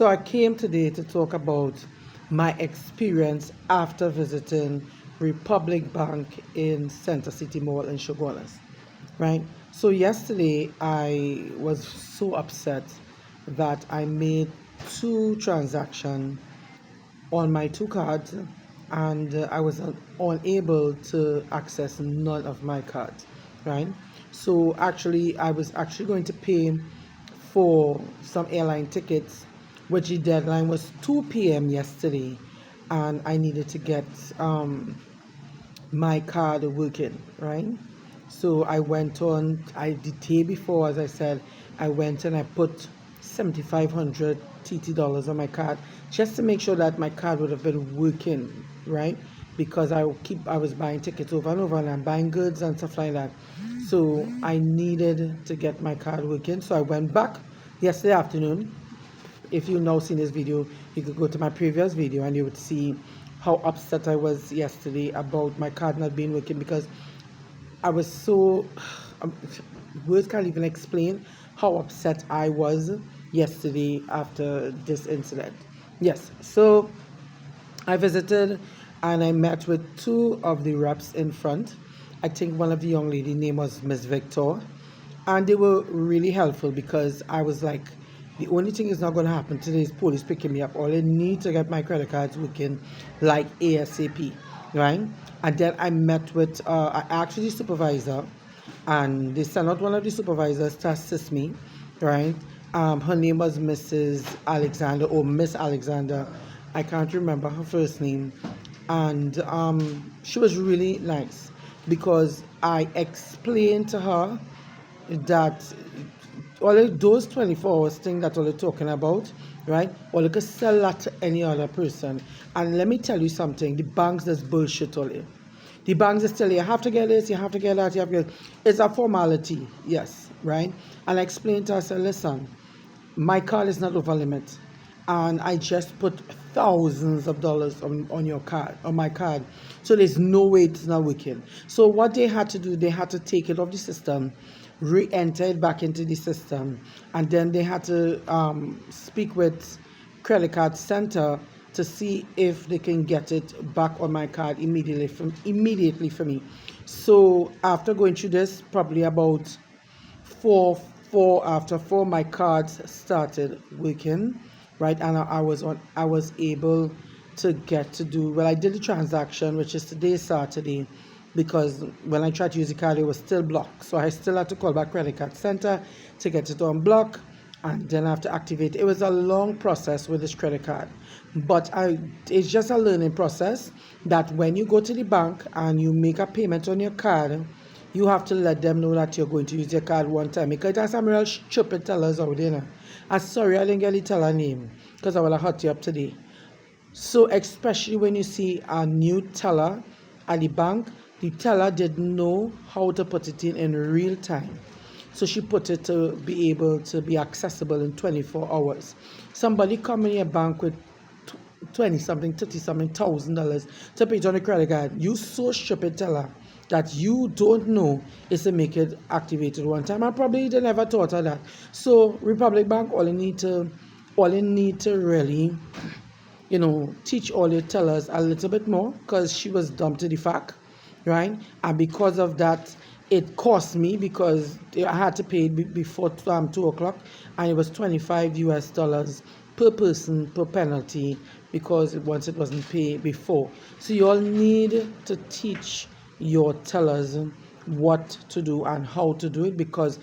So I came today to talk about my experience after visiting Republic Bank in Center City Mall in Shogunas, right? So yesterday I was so upset that I made two transactions on my two cards and I was unable to access none of my cards, right? So actually I was actually going to pay for some airline tickets, which the deadline was 2 p.m. yesterday, and I needed to get my card working, right? So I went on, the day before, as I said, I went and I put 7,500 TT dollars on my card just to make sure that my card would have been working, right? Because I was buying tickets over and over and I'm buying goods and stuff like that. So I needed to get my card working. So I went back yesterday afternoon. If you've now seen this video, you could go to my previous video and you would see how upset I was yesterday about my card not being working, because I was so words can't even explain how upset I was yesterday after this incident. Yes, so I visited and I met with two of the reps in front. I think one of the young lady name was Miss Victor, and they were really helpful because I was like, the only thing is not going to happen today is police picking me up. All I need to get my credit cards working like ASAP, right? And then I met with actually the supervisor, and they sent out one of the supervisors to assist me, right? Her name was Mrs. Alexander or Miss Alexander. I can't remember her first name. And she was really nice because I explained to her that all of those 24 hours thing that all they're talking about, right? Or you could sell that to any other person. And let me tell you something, the banks does bullshit all you. The banks just tell you, you have to get this, you have to get that, you have to get. It's a formality, yes, right? And I explained to her, I said, listen, my card is not over limit. And I just put thousands of dollars on your card, on my card. So there's no way it's not working. So what they had to do, they had to take it off the system, re-enter it back into the system, and then they had to speak with credit card center to see if they can get it back on my card immediately for me. So after going through this, probably about after four, my cards started working, right? And I was able to get to do, well, I did the transaction, which is today, Saturday, because when I tried to use the card, it was still blocked. So I still had to call back credit card center to get it on block, and then I have to activate. It was a long process with this credit card, but it's just a learning process that when you go to the bank and you make a payment on your card, you have to let them know that you're going to use your card one time, because there's some real stupid tellers out there. I'm sorry I didn't get the teller name because I will have hurt you up today. So especially when you see a new teller at the bank, the teller didn't know how to put it in real time. So she put it to be able to be accessible in 24 hours. Somebody come in your bank with 20 something, 30 something $1,000 to pay it on a credit card. You so stupid teller that you don't know is to make it activated one time. And probably they never thought of that. So Republic Bank, all you need to really, teach all your tellers a little bit more, because she was dumb to the fact, right? And because of that, it cost me, because I had to pay before 2 o'clock, and it was $25 per person per penalty, because once it wasn't paid before. So you all need to teach your tellers what to do and how to do it, because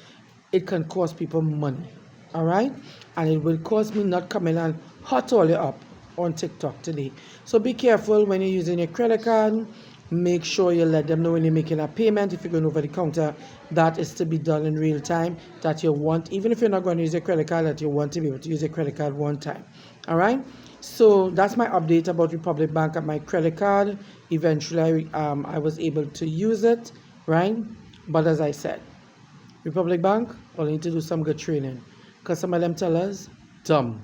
it can cost people money, all right? And it will cost me not coming and hot all you up on TikTok today. So be careful when you're using your credit card. Make sure you let them know when you're making a payment. If you're going over the counter, that is to be done in real time, that you want, even if you're not going to use your credit card, that you want to be able to use your credit card one time. All right? So that's my update about Republic Bank and my credit card. Eventually, I was able to use it, right? But as I said, Republic Bank, all you need to do some good training, because some of them tell us, dumb.